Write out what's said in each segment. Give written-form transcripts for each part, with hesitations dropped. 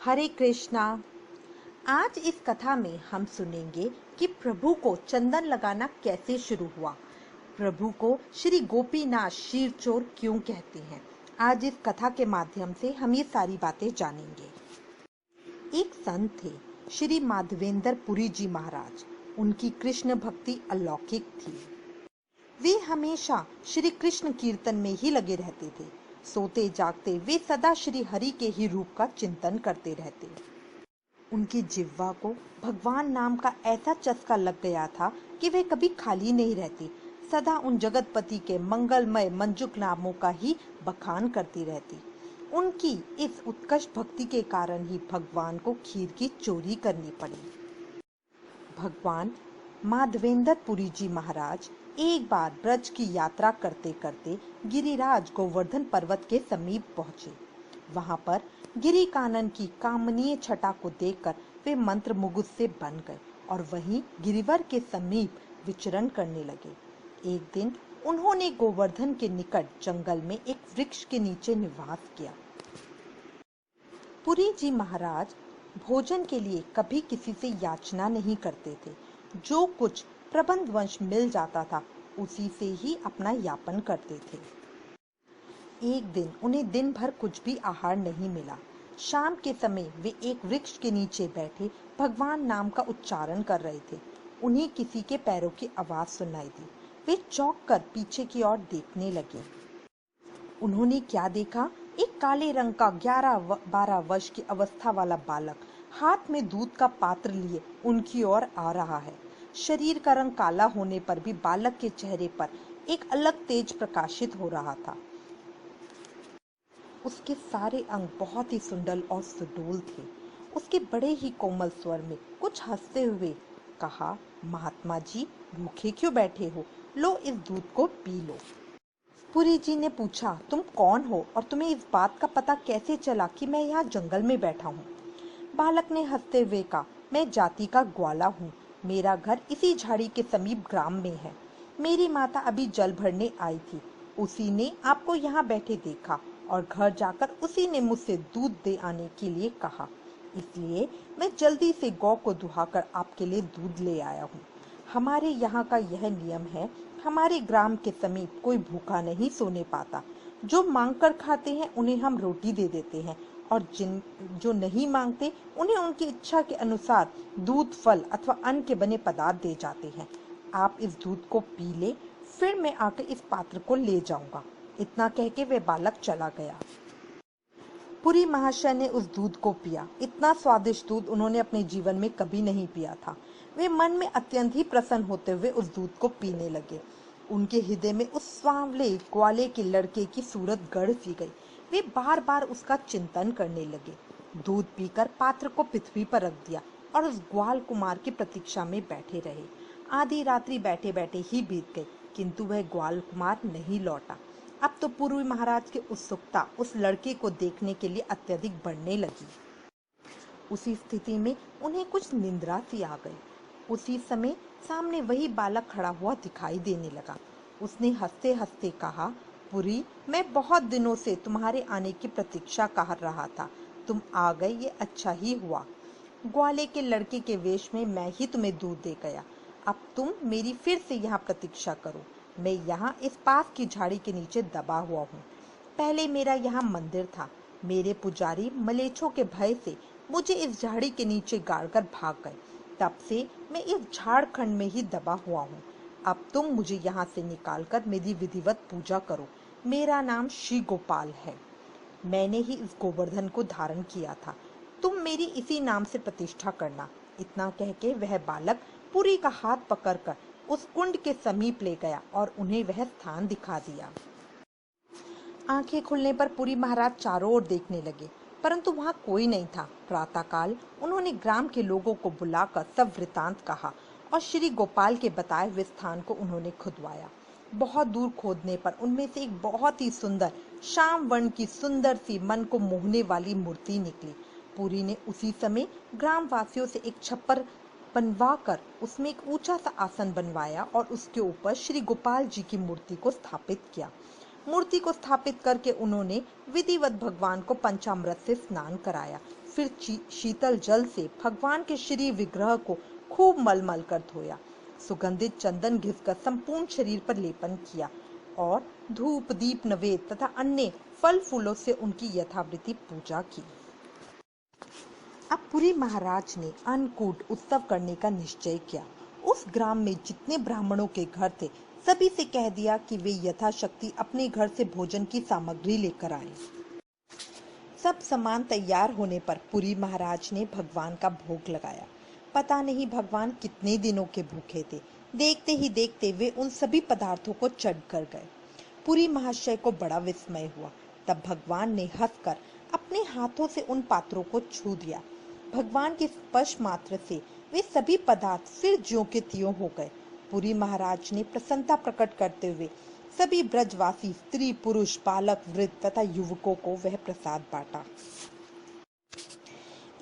हरे कृष्णा। आज इस कथा में हम सुनेंगे कि प्रभु को चंदन लगाना कैसे शुरू हुआ। प्रभु को श्री गोपीनाथ क्षीरचोर क्यों कहते हैं। आज इस कथा के माध्यम से हम ये सारी बातें जानेंगे। एक संत थे श्री माधवेंद्र पुरी जी महाराज। उनकी कृष्ण भक्ति अलौकिक थी। वे हमेशा श्री कृष्ण कीर्तन में ही लगे रहते थे। सोते जागते वे सदा श्री हरि के ही रूप का चिंतन करते रहते। उनकी जिह्वा को भगवान नाम का ऐसा चस्का लग गया था कि वे कभी खाली नहीं रहती। सदा उन जगतपति के मंगलमय मंजुक नामों का ही बखान करती रहती। उनकी इस उत्कर्ष भक्ति के कारण ही भगवान को खीर की चोरी करनी पड़ी। भगवान माधवेंद्र पुरी जी महाराज एक बार ब्रज की यात्रा करते करते गिरिराज गोवर्धन पर्वत के समीप पहुंचे। वहां पर गिरी कानन की कामनीय छटा को देखकर वे मंत्र मुग्ध से बन गए और वहीं गिरिवर के समीप विचरण करने लगे। एक दिन उन्होंने गोवर्धन के निकट जंगल में एक वृक्ष के नीचे निवास किया। पुरी जी महाराज भोजन के लिए कभी किसी से याचना नहीं करते थे। जो कुछ प्रबंधवश मिल जाता था उसी से ही अपना यापन करते थे। एक दिन उन्हें दिन भर कुछ भी आहार नहीं मिला। शाम के समय वे एक वृक्ष के नीचे बैठे भगवान नाम का उच्चारण कर रहे थे। उन्हें किसी के पैरों की आवाज सुनाई दी। वे चौंक कर पीछे की ओर देखने लगे। उन्होंने क्या देखा? एक काले रंग का 11-12 वर्ष की अवस्था वाला बालक हाथ में दूध का पात्र लिए उनकी ओर आ रहा है। शरीर का रंग काला होने पर भी बालक के चेहरे पर एक अलग तेज प्रकाशित हो रहा था। उसके सारे अंग बहुत ही सुंदर और सुडौल थे। उसके बड़े ही कोमल स्वर में कुछ हंसते हुए कहा, महात्मा जी भूखे क्यों बैठे हो? लो इस दूध को पी लो। पुरी जी ने पूछा, तुम कौन हो और तुम्हें इस बात का पता कैसे चला कि मैं यहाँ जंगल में बैठा हूँ? बालक ने हंसते हुए कहा, मैं जाति का ग्वाला हूँ। मेरा घर इसी झाड़ी के समीप ग्राम में है। मेरी माता अभी जल भरने आई थी। उसी ने आपको यहाँ बैठे देखा और घर जाकर उसी ने मुझसे दूध दे आने के लिए कहा। इसलिए मैं जल्दी से गौ को दुहाकर आपके लिए दूध ले आया हूँ। हमारे यहाँ का यह नियम है, हमारे ग्राम के समीप कोई भूखा नहीं सोने पाता। जो मांगकर खाते हैं उन्हें हम रोटी दे देते हैं और जो नहीं मांगते उन्हें उनकी इच्छा के अनुसार दूध, फल अथवा अन्न के बने पदार्थ दे जाते हैं। आप इस दूध को पी ले, फिर मैं आकर इस पात्र को ले जाऊंगा। इतना कह के वे बालक चला गया। पुरी महाशय ने उस दूध को पिया। इतना स्वादिष्ट दूध उन्होंने अपने जीवन में कभी नहीं पिया था। वे मन में अत्यंत ही प्रसन्न होते हुए उस दूध को पीने लगे। उनके हृदय में उस सांवले ग्वाले के लड़के की सूरत गढ़ सी गई। वे बार बार उसका चिंतन करने लगे। दूध पीकर पात्र को पृथ्वी पर रख दिया और उस ग्वाल कुमार की प्रतीक्षा में बैठे रहे। आधी रात्रि बैठे बैठे ही बीत गई, किंतु वह ग्वाल कुमार नहीं लौटा। अब तो पुरी महाराज की उत्सुकता उस लड़के को देखने के लिए अत्यधिक बढ़ने लगी। उसी स्थिति में उन्हें कुछ निंद्रा सी आ गई। उसी समय सामने वही बालक खड़ा हुआ दिखाई देने लगा। उसने हंसते हंसते कहा, पुरी, मैं बहुत दिनों से तुम्हारे आने की प्रतीक्षा कर रहा था। तुम आ गए, ये अच्छा ही हुआ। ग्वाले के लड़के के वेश में मैं ही तुम्हें दूध दे गया। अब तुम मेरी फिर से यहाँ प्रतीक्षा करो। मैं यहाँ इस पास की झाड़ी के नीचे दबा हुआ हूँ। पहले मेरा यहाँ मंदिर था। मेरे पुजारी मलेच्छों के भय से मुझे इस झाड़ी के नीचे गाड़कर भाग गए। तब से मैं इस झाड़खंड में ही दबा हुआ हूँ। अब तुम मुझे यहाँ से निकालकर मेरी विधिवत पूजा करो। मेरा नाम श्री गोपाल है। मैंने ही इस गोवर्धन को धारण किया था। तुम मेरी इसी नाम से प्रतिष्ठा करना। इतना कह के वह बालक पुरी का हाथ पकड़कर उस कुंड के समीप ले गया और उन्हें वह स्थान दिखा दिया। आंखें खुलने पर पुरी महाराज चारों ओर देखने लगे, परंतु वहां कोई नहीं था। प्रातःकाल उन्होंने ग्राम के लोगों को बुलाकर सब वृतांत कहा और श्री गोपाल के बताए हुए स्थान को उन्होंने खुदवाया। बहुत दूर खोदने पर उनमें से एक बहुत ही सुंदर श्याम वर्ण की सुंदर सी मन को मोहने वाली मूर्ति निकली। पुरी ने उसी समय ग्राम वासियों से एक छप्पर बनवाकर उसमें एक ऊंचा सा आसन बनवाया और उसके ऊपर श्री गोपाल जी की मूर्ति को स्थापित किया। मूर्ति को स्थापित करके उन्होंने विधिवत भगवान को पंचामृत से स्नान कराया। फिर शीतल जल से भगवान के श्री विग्रह को खूब मलमल कर धोया। सुगंधित चंदन घिसकर संपूर्ण शरीर पर लेपन किया और धूप दीप नवेद तथा अन्य फल फूलों से उनकी यथावृत्ति पूजा की। अब पुरी महाराज ने अन्नकूट उत्सव करने का निश्चय किया। उस ग्राम में जितने ब्राह्मणों के घर थे सभी से कह दिया कि वे यथाशक्ति अपने घर से भोजन की सामग्री लेकर आएं। सब सामान तैयार होने पर पुरी महाराज ने भगवान का भोग लगाया। पता नहीं भगवान कितने दिनों के भूखे थे। देखते ही देखते वे उन सभी पदार्थों को चढ़ कर गए। पुरी महाशय को बड़ा विस्मय हुआ। तब भगवान ने हंसकर अपने हाथों से उन पात्रों को छू दिया। भगवान के स्पर्श मात्र से वे सभी पदार्थ फिर ज्यों के त्यों हो गए। पुरी महाराज ने प्रसन्नता प्रकट करते हुए सभी ब्रजवासी स्त्री पुरुष बालक वृद्ध तथा युवकों को वह प्रसाद बांटा।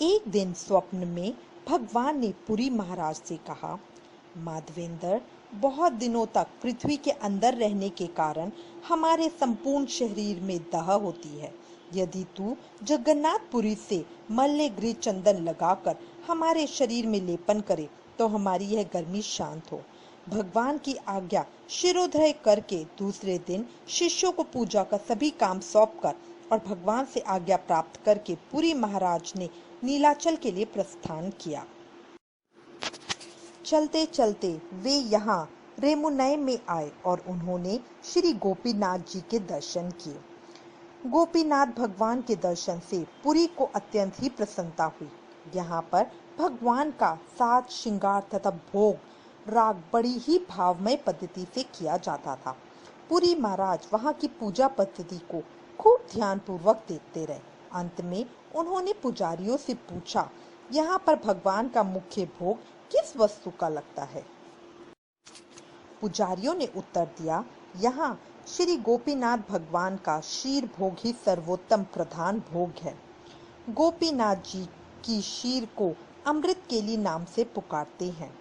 एक दिन स्वप्न में भगवान ने पुरी महाराज से कहा, माधवेंद्र, बहुत दिनों तक पृथ्वी के अंदर रहने के कारण हमारे संपूर्ण शरीर में दाह होती है। यदि तू जगन्नाथपुरी से मल्लगिरी चंदन लगाकर हमारे शरीर में लेपन करे तो हमारी यह गर्मी शांत हो। भगवान की आज्ञा शिरोधार्य करके दूसरे दिन शिष्यों को पूजा का सभी काम सौंपकर और भगवान से आज्ञा प्राप्त करके पुरी महाराज ने नीलाचल के लिए प्रस्थान किया। चलते चलते वे यहाँ रेमुनय में आए और उन्होंने श्री गोपीनाथ जी के दर्शन किए। गोपीनाथ भगवान के दर्शन से पुरी को अत्यंत ही प्रसन्नता हुई। यहाँ पर भगवान का साज श्रृंगार तथा भोग राग बड़ी ही भावमय पद्धति से किया जाता था। पुरी महाराज वहाँ की पूजा पद्धति को खूब ध्यान पूर्वक देखते रहे। अंत में उन्होंने पुजारियों से पूछा, यहाँ पर भगवान का मुख्य भोग किस वस्तु का लगता है? पुजारियों ने उत्तर दिया, यहाँ श्री गोपीनाथ भगवान का क्षीर भोग ही सर्वोत्तम प्रधान भोग है। गोपीनाथ जी की क्षीर को अमृत केली नाम से पुकारते हैं।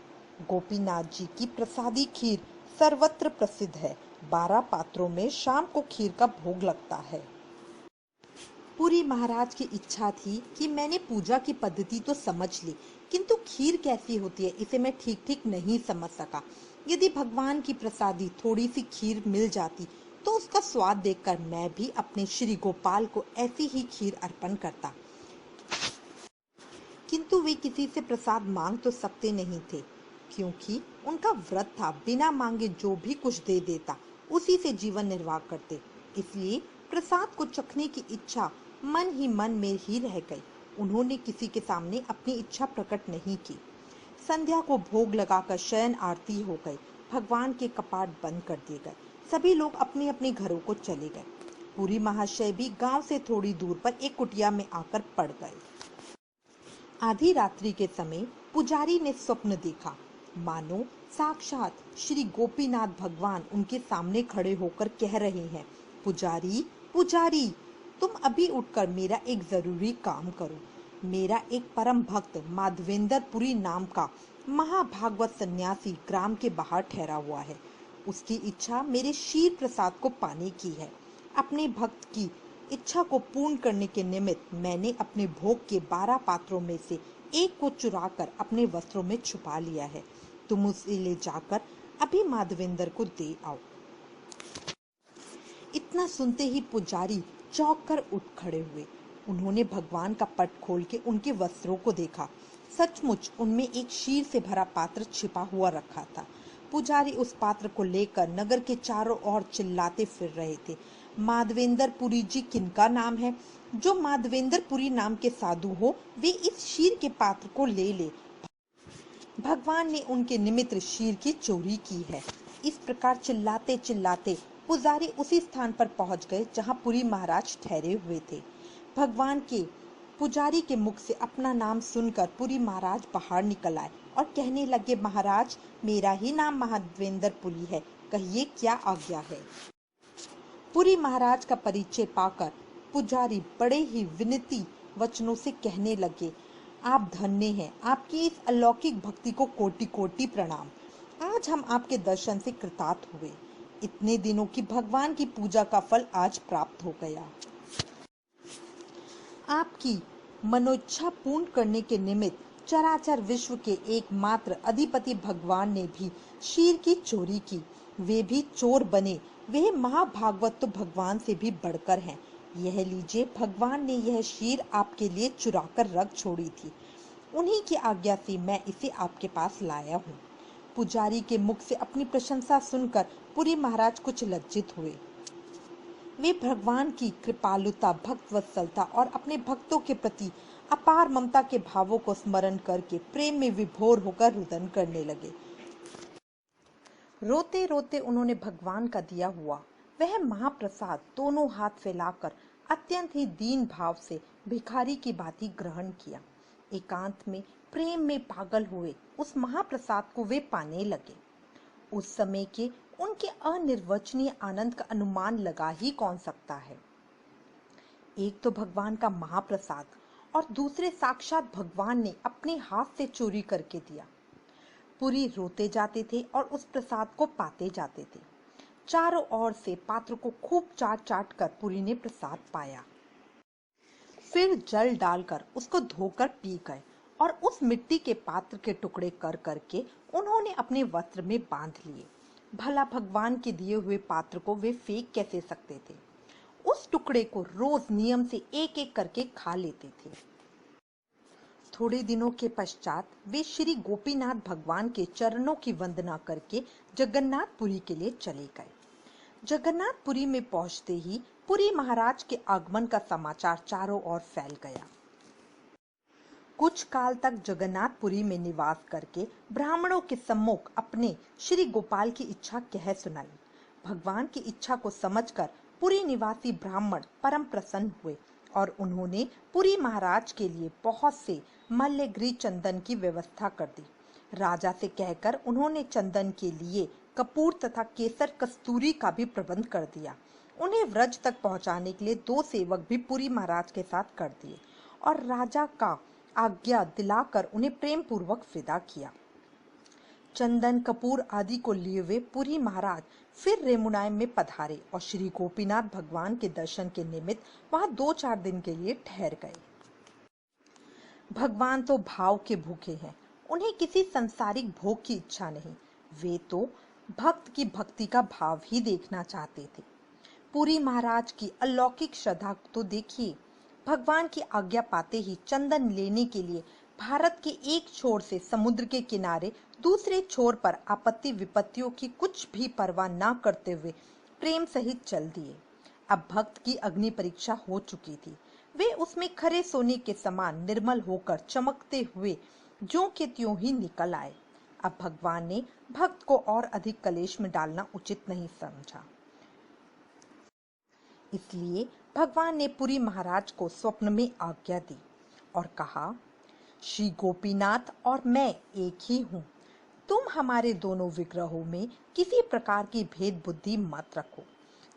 गोपीनाथ जी की प्रसादी खीर सर्वत्र प्रसिद्ध है। 12 पात्रों में शाम को खीर का भोग लगता है। पुरी महाराज की इच्छा थी कि मैंने पूजा की पद्धति तो समझ ली, किंतु खीर कैसी होती है इसे मैं ठीक ठीक नहीं समझ सका। यदि भगवान की प्रसादी थोड़ी सी खीर मिल जाती तो उसका स्वाद देखकर मैं भी अपने श्री गोपाल को ऐसी ही खीर अर्पण करता। किंतु वे किसी से प्रसाद मांग तो सकते नहीं थे, क्योंकि उनका व्रत था बिना मांगे जो भी कुछ दे देता उसी से जीवन निर्वाह करते। इसलिए प्रसाद को चखने की इच्छा मन ही मन में ही रह गई। उन्होंने किसी के सामने अपनी इच्छा प्रकट नहीं की। संध्या को भोग लगाकर शयन आरती हो गई। भगवान के कपाट बंद कर दिए गए। सभी लोग अपने अपने घरों को चले गए। पुरी महाशय भी गांव से थोड़ी दूर पर एक कुटिया में आकर पड़ गए। आधी रात्रि के समय पुजारी ने स्वप्न देखा, मानो साक्षात श्री गोपीनाथ भगवान उनके सामने खड़े होकर कह रहे हैं, पुजारी पुजारी, तुम अभी उठकर मेरा एक जरूरी काम करो। मेरा एक परम भक्त माधवेंद्र पुरी नाम का महाभागवत सन्यासी ग्राम के बाहर ठहरा हुआ है। उसकी इच्छा मेरे क्षीर प्रसाद को पाने की है। अपने भक्त की इच्छा को पूर्ण करने के निमित्त मैंने अपने भोग के 12 पात्रों में से एक को चुराकर अपने वस्त्रों में छुपा लिया है। तुम उसे ले जाकर अभी माधवेंद्र को दे आओ। इतना सुनते ही पुजारी चौंक कर उठ खड़े हुए। उन्होंने भगवान का पट खोल के उनके वस्त्रों को देखा। सचमुच उनमें एक क्षीर से भरा पात्र छिपा हुआ रखा था। पुजारी उस पात्र को लेकर नगर के चारों ओर चिल्लाते फिर रहे थे, माधवेंद्र पुरी जी किनका नाम है? जो माधवेंद्र पुरी नाम के साधु हो वे इस क्षीर के पात्र को ले ले। भगवान ने उनके निमित्त क्षीर की चोरी की है। इस प्रकार चिल्लाते चिल्लाते पुजारी उसी स्थान पर पहुंच गए जहां पुरी महाराज ठहरे हुए थे। भगवान के पुजारी के मुख से अपना नाम सुनकर पुरी महाराज बाहर निकल आए और कहने लगे, महाराज मेरा ही नाम माधवेंद्र पुरी है, कहिए क्या आज्ञा है? पुरी महाराज का परिचय पाकर पुजारी बड़े ही विनती वचनों से कहने लगे, आप धन्य हैं, आपकी इस अलौकिक भक्ति को कोटि कोटि प्रणाम। आज हम आपके दर्शन से कृतार्थ हुए। इतने दिनों की भगवान की पूजा का फल आज प्राप्त हो गया। आपकी मनोइच्छा पूर्ण करने के निमित्त चराचर विश्व के एकमात्र अधिपति भगवान ने भी क्षीर की चोरी की। वे भी चोर बने। वे महाभागवत तो भगवान से भी बढ़कर हैं। यह लीजिए, भगवान ने यह क्षीर आपके लिए चुरा कर रख छोड़ी थी। उन्हीं की आज्ञा से मैं इसे आपके पास लाया हूँ। पुजारी के मुख से अपनी प्रशंसा सुनकर पुरी महाराज कुछ लज्जित हुए। वे भगवान की कृपालुता, भक्त वत्सलता और अपने भक्तों के प्रति अपार ममता के भावों को स्मरण करके प्रेम में विभोर होकर रुदन करने लगे। रोते रोते उन्होंने भगवान का दिया हुआ वह महाप्रसाद दोनों हाथ फैलाकर अत्यंत ही दीन भाव से भिखारी की भांति ग्रहण किया। एकांत में प्रेम में पागल हुए उस महाप्रसाद को वे पाने लगे। उस समय के उनके अनिर्वचनीय आनंद का अनुमान लगा ही कौन सकता है। एक तो भगवान का महाप्रसाद और दूसरे साक्षात भगवान ने अपने हाथ से चोरी करके दिया। पुरी रोते जाते थे और उस प्रसाद को पाते जाते थे। चारों ओर से पात्र को खूब चाट चाट कर पुरी ने प्रसाद पाया। फिर जल डालकर उसको धोकर पी गए और उस मिट्टी के पात्र के टुकड़े कर करके उन्होंने अपने वस्त्र में बांध लिए। भला भगवान के दिए हुए पात्र को वे फेंक कैसे सकते थे। उस टुकड़े को रोज नियम से एक एक करके खा लेते थे। थोड़े दिनों के पश्चात वे श्री गोपीनाथ भगवान के चरणों की वंदना करके जगन्नाथपुरी के लिए चले गए। जगन्नाथपुरी में पहुंचते ही पुरी महाराज के आगमन का समाचार चारों ओर फैल गया। कुछ काल तक जगन्नाथपुरी में निवास करके ब्राह्मणों के सम्मुख अपने श्री गोपाल की इच्छा कह सुनाई। भगवान की इच्छा को समझकर पुरी निवासी ब्राह्मण परम प्रसन्न हुए और उन्होंने पुरी महाराज के लिए बहुत से मल्लग्री चंदन की व्यवस्था कर दी। राजा से कहकर उन्होंने चंदन के लिए कपूर तथा केसर कस्तूरी का भी प्रबंध कर दिया। उन्हें व्रज तक पहुंचाने के लिए 2 सेवक भी पुरी महाराज के साथ कर दिए और राजा का आज्ञा दिलाकर उन्हें प्रेम पूर्वक विदा किया। चंदन कपूर आदि को लिए हुए पुरी महाराज फिर रेमुनायम में पधारे और श्री गोपीनाथ भगवान के दर्शन के निमित्त वहां 2-4 दिन के लिए ठहर गए। भगवान तो भाव के भूखे हैं। उन्हें किसी सांसारिक भोग की इच्छा नहीं। वे तो भक्त की भक्ति का भाव ही देखना चाहते थे। पुरी महाराज की अलौकिक श्रद्धा तो देखिए। भगवान की आज्ञा पाते ही चंदन लेने के लिए भारत के एक छोर से समुद्र के किनारे दूसरे छोर पर आपत्ति विपत्तियों की कुछ भी परवाह न करते हुए प्रेम सहित चल दिए। अब भक्त की अग्नि परीक्षा हो चुकी थी। वे उसमें खरे सोने के समान निर्मल होकर चमकते हुए ज्यों के त्यों ही निकल आए। अब भगवान ने भक्त को और अधिक कलेश में डालना उचित नहीं समझा। इसलिए भगवान ने पुरी महाराज को स्वप्न में आज्ञा दी और कहा, श्री गोपीनाथ और मैं एक ही हूँ। तुम हमारे दोनों विग्रहों में किसी प्रकार की भेद बुद्धि मत रखो।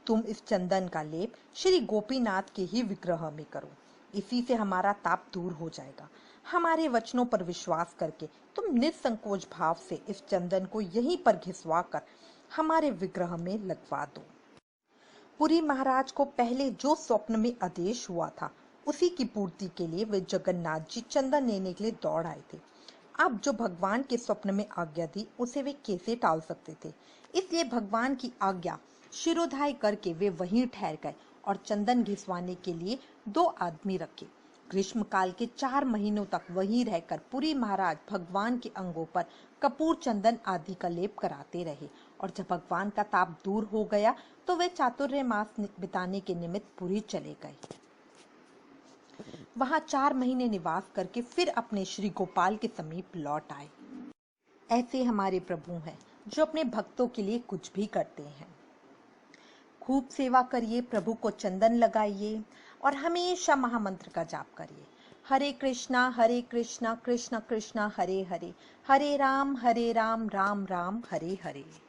तुम इस चंदन का लेप श्री गोपीनाथ के ही विग्रह में करो। इसी से हमारा ताप दूर हो जाएगा। हमारे वचनों पर विश्वास करके तुम निसंकोच भाव से इस चंदन को यहीं पर घिसवा कर हमारे विग्रह में लगवा दो। पुरी महाराज को पहले जो स्वप्न में आदेश हुआ था उसी की पूर्ति के लिए वे जगन्नाथ जी चंदन लेने के लिए दौड़ आए थे। अब जो भगवान के स्वप्न में आज्ञा दी उसे वे कैसे टाल सकते थे। इसलिए भगवान की आज्ञा शिरोधार्य करके वे वहीं ठहर गए और चंदन घिसवाने के लिए 2 आदमी रखे। ग्रीष्म काल के 4 महीनों तक वहीं रहकर पुरी महाराज भगवान के अंगों पर कपूर, चंदन आदि का लेप कराते रहे और जब भगवान का ताप दूर हो गया तो वे चातुर्य मास बिताने के निमित्त पुरी चले गए। वहां 4 महीने निवास करके फिर अपने श्री गोपाल के समीप लौट आए। ऐसे हमारे प्रभु हैं जो अपने भक्तों के लिए कुछ भी करते हैं। खूब सेवा करिए, प्रभु को चंदन लगाइए और हमेशा महामंत्र का जाप करिए। हरे कृष्णा कृष्णा कृष्णा हरे हरे, हरे राम राम राम हरे हरे।